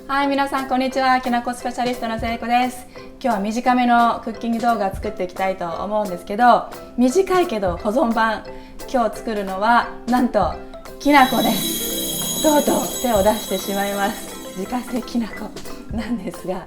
はい、皆さんこんにちは。きなこスペシャリストのせいこです。今日は短めのクッキング動画を作っていきたいと思うんですけど、短いけど保存版。今日作るのはなんときな粉です。とうとう手を出してしまいます。自家製きな粉なんですが、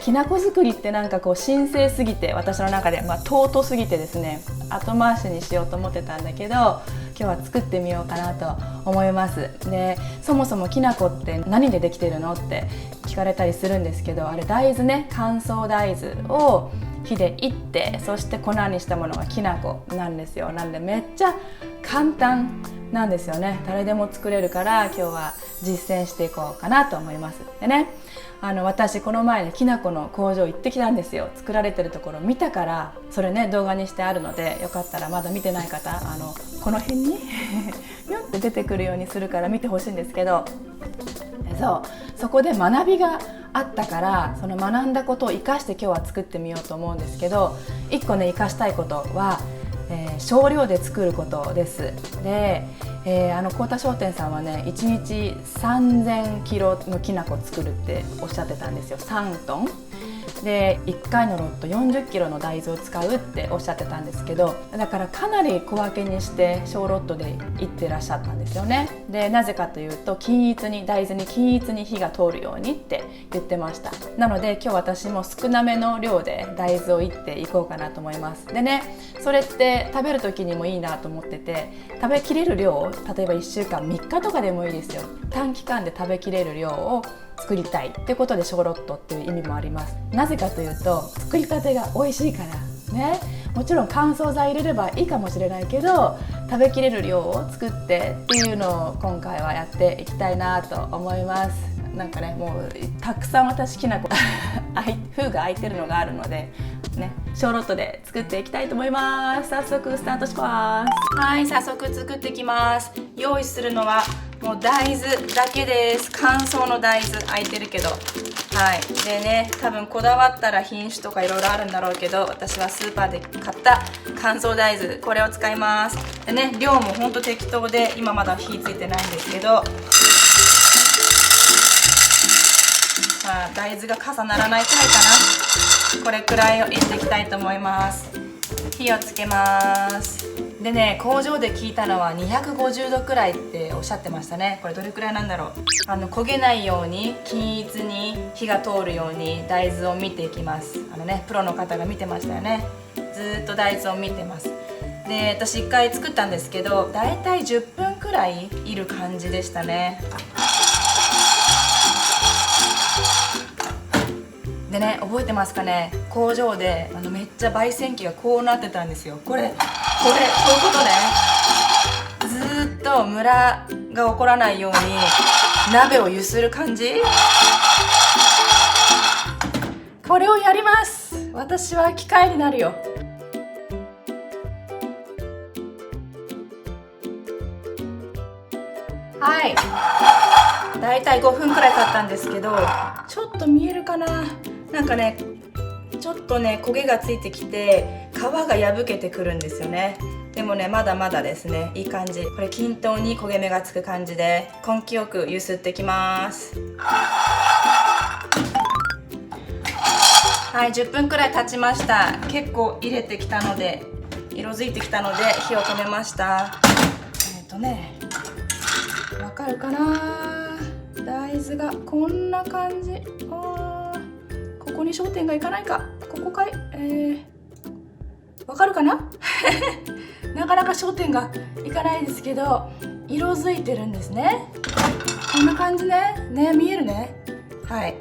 きな粉作りってなんかこう神聖すぎて、私の中で尊すぎてですね、後回しにしようと思ってたんだけど、今日は作ってみようかなと思います。で、そもそもきな粉って何でできてるのって聞かれたりするんですけど、あれ大豆ね、乾燥大豆を火でいって、そして粉にしたものがきな粉なんですよ。なんでめっちゃ簡単なんですよね。誰でも作れるから、今日は実践していこうかなと思います。でね、私この前ね、きな粉の工場行ってきたんですよ。作られてるところ見たから、それね動画にしてあるので、よかったらまだ見てない方、この辺にピョンって出てくるようにするから見てほしいんですけど、そこで学びがあったから、その学んだことを生かして今日は作ってみようと思うんですけど、1個ね生かしたいことは、少量で作ることです。で、幸田商店さんはね、1日3000キロのきな粉作るっておっしゃってたんですよ。3トンで1回のロット40キロの大豆を使うっておっしゃってたんですけど、だからかなり小分けにして小ロットでいってらっしゃったんですよね。で、なぜかというと、大豆に均一に火が通るようにって言ってました。なので今日私も少なめの量で大豆をいっていこうかなと思います。でね、それって食べる時にもいいなと思ってて、食べきれる量を例えば1週間3日とかでもいいですよ。短期間で食べきれる量を作りたいってことで小ロットっていう意味もあります。なぜかというと、作りたてが美味しいからね。もちろん乾燥剤入れればいいかもしれないけど、食べきれる量を作ってっていうのを今回はやっていきたいなと思います。なんかね、もうたくさん私きな粉封が開いてるのがあるのでね、小ロットで作っていきたいと思います。早速スタートします。はい、早速作っていきます。用意するのはもう大豆だけです。乾燥の大豆、開いてるけど、はい。でね、多分こだわったら品種とかいろいろあるんだろうけど、私はスーパーで買った乾燥大豆、これを使います。でね、量もほんと適当で、今まだ火ついてないんですけど、大豆が重ならないくらいかな。これくらいを入れていきたいと思います。火をつけます。でね、工場で聞いたのは250度くらいっておっしゃってましたね。これどれくらいなんだろう。焦げないように均一に火が通るように大豆を見ていきます。プロの方が見てましたよね。ずーっと大豆を見てます。で、私1回作ったんですけど、だいたい10分くらいいる感じでしたね。でね、覚えてますかね、工場でめっちゃ焙煎機がこうなってたんですよ。こういうことね。ずーっとムラが起こらないように鍋を揺する感じ。これをやります。私は機械になるよ。はい、だいたい5分くらい経ったんですけど、ちょっと見えるかな。なんかね、ちょっとね焦げがついてきて、皮が破けてくるんですよね。でもね、まだまだですね、いい感じ。これ均等に焦げ目がつく感じで、根気よく揺すってきます。はい、10分くらい経ちました。結構入れてきたので、色づいてきたので火を止めました。わかるかな。大豆がこんな感じ。ここに焦点がいかないか。ここかい。わかるかななかなか焦点がいかないですけど、色づいてるんですね。こんな感じね。見えるね。はい。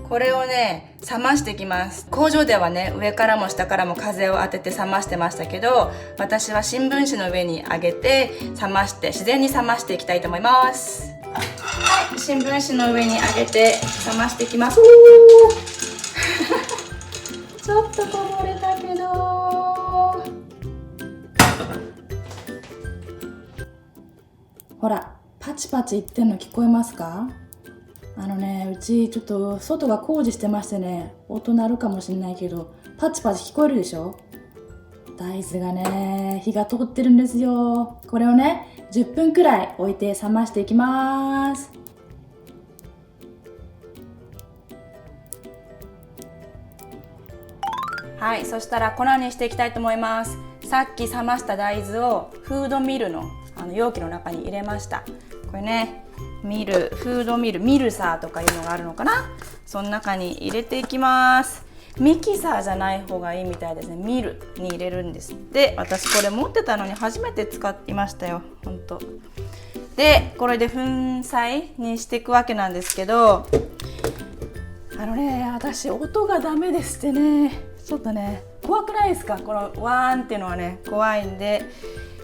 これをね、冷ましていきます。工場ではね、上からも下からも風を当てて冷ましてましたけど、私は新聞紙の上に上げて冷まして、自然に冷ましていきたいと思います。はい、新聞紙の上に上げて冷ましていきます。ちょっとこぼれたけど、ほら、パチパチ言ってんの聞こえますか？うちちょっと外が工事してましてね、音鳴るかもしれないけど、パチパチ聞こえるでしょ？大豆がね、火が通ってるんですよ。これをね、10分くらい置いて冷ましていきます。はい、そしたら粉にしていきたいと思います。さっき冷ました大豆をフードミルの容器の中に入れました。これね、フードミルサーとかいうのがあるのかな。その中に入れていきます。ミキサーじゃない方がいいみたいですね。ミルに入れるんですって。私これ持ってたのに初めて使いましたよ、ほんと。でこれで粉砕にしていくわけなんですけど、私音がダメですってね、ちょっとね怖くないですか？このワーンっていうのはね怖いんで、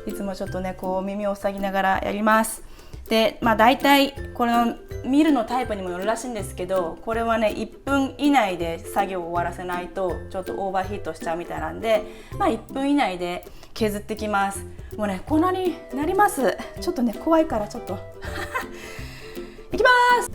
いつもちょっとねこう耳を塞ぎながらやります。で大体このミルのタイプにもよるらしいんですけど、これはね1分以内で作業を終わらせないとちょっとオーバーヒートしちゃうみたいなんで、1分以内で削ってきます。もうね粉になります。ちょっとね怖いからちょっといきます。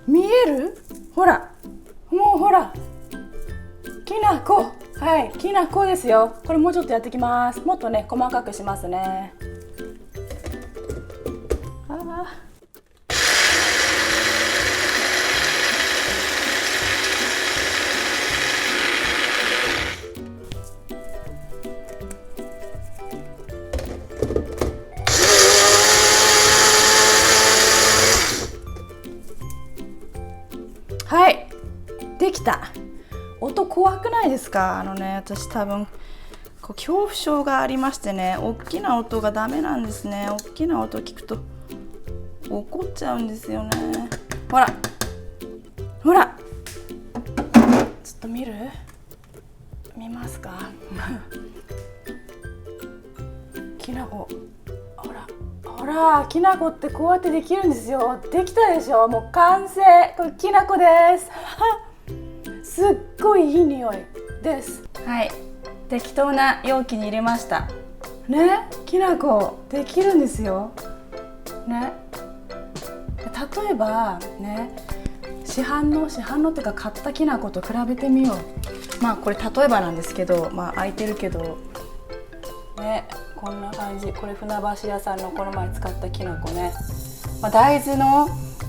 見える？ほら、もうほら、きなこ、はい、きなこですよ。これもうちょっとやっていきます。もっとね細かくしますね。はい、できた。音怖くないですか？私多分恐怖症がありましてね、大きな音がダメなんですね。大きな音聞くと怒っちゃうんですよね。ほらほら、ちょっと見ますか？きなこ、ほら、きなこってこうやってできるんですよ。できたでしょ？もう完成。これきなこですすっごいいい匂いです。はい、適当な容器に入れましたね。きなこできるんですよね。例えばね、市販のっていうか買ったきなこと比べてみよう。これ例えばなんですけど、開いてるけどね、こんな感じ。これ船橋屋さんのこの前使ったきなこね、大豆の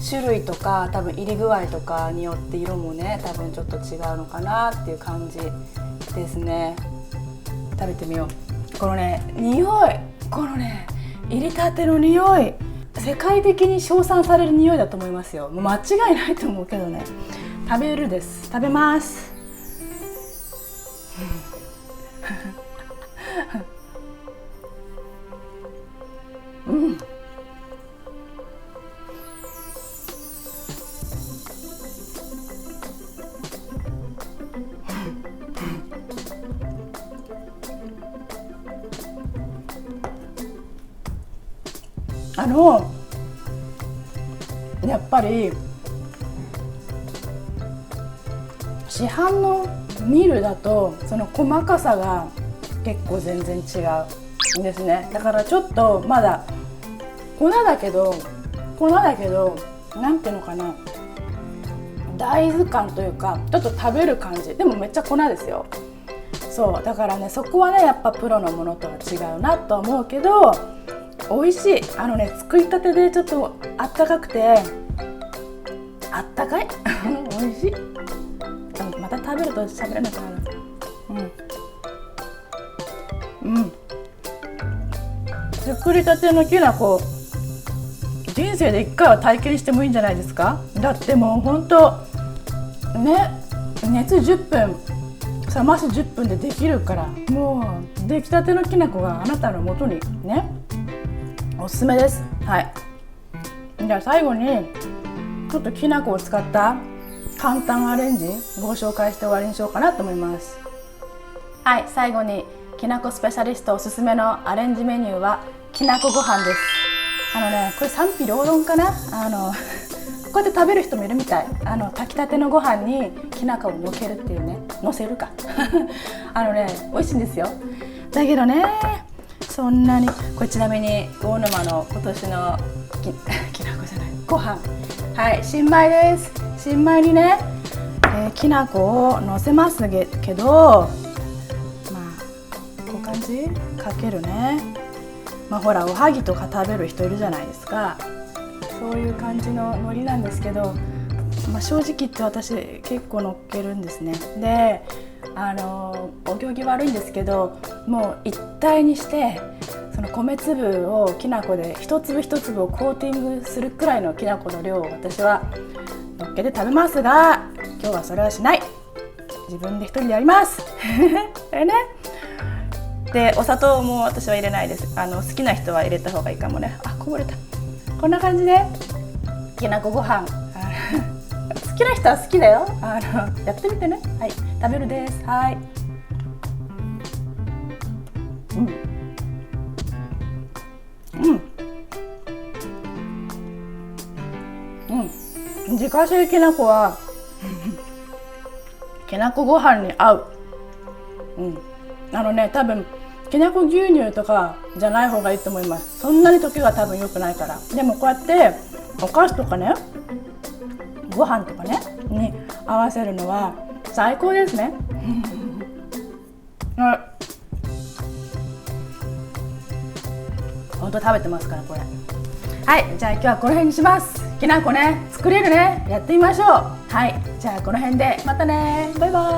種類とか多分入り具合とかによって色もね多分ちょっと違うのかなっていう感じですね。食べてみよう。このね匂い、このね入れたての匂い、世界的に称賛される匂いだと思いますよ。もう間違いないと思うけどね。食べますうん、やっぱり市販のミルだとその細かさが結構全然違うんですね。だからちょっとまだ粉だけどなんていうのかな、大豆感というかちょっと食べる感じでもめっちゃ粉ですよ。そうだからね、そこはねやっぱプロのものとは違うなと思うけど美味しい。作りたてでちょっとあったかくてあったかい美味しい。また食べると喋れなくなる。作りたてのきなこ人生で1回は体験してもいいんじゃないですか？だってもうほんとね、熱10分冷ます10分でできるから、もう出来たてのきなこがあなたの元にねおすすめです。はい、じゃあ最後にちょっときなこを使った簡単アレンジご紹介して終わりにしようかなと思います。はい、最後にきなこスペシャリストおすすめのアレンジメニューはきなこご飯です。これ賛否両論かな。こうやって食べる人もいるみたい。炊きたてのご飯にきなこをのけるっていうね、のせるか美味しいんですよ。だけどね、そんなにこれちなみに魚沼の今年のきなこじゃないご飯、はい、新米です。新米にね、きな粉をのせますけど、こういう感じかけるね。ほらおはぎとか食べる人いるじゃないですか。そういう感じの海苔なんですけど、正直言って私結構のっけるんですね。でお行儀悪いんですけど、もう一体にしてその米粒をきな粉で一粒一粒をコーティングするくらいのきな粉の量を私はのっけて食べますが、今日はそれはしない。自分で一人でやりますね。でお砂糖も私は入れないです。好きな人は入れた方がいいかもね。こぼれた。こんな感じできなこご飯好きな人は好きだよ。やってみてね。はい、食べるです。はい。自家製きなこはきなこご飯に合う。多分きなこ牛乳とかじゃない方がいいと思います。そんなに溶けが多分良くないから。でもこうやってお菓子とかね、ご飯とかねに合わせるのは最高ですね。本当食べてますからこれ。はい、じゃあ今日はこの辺にします。きなこね作れるね、やってみましょう。はい、じゃあこの辺でまたね、バイバイ。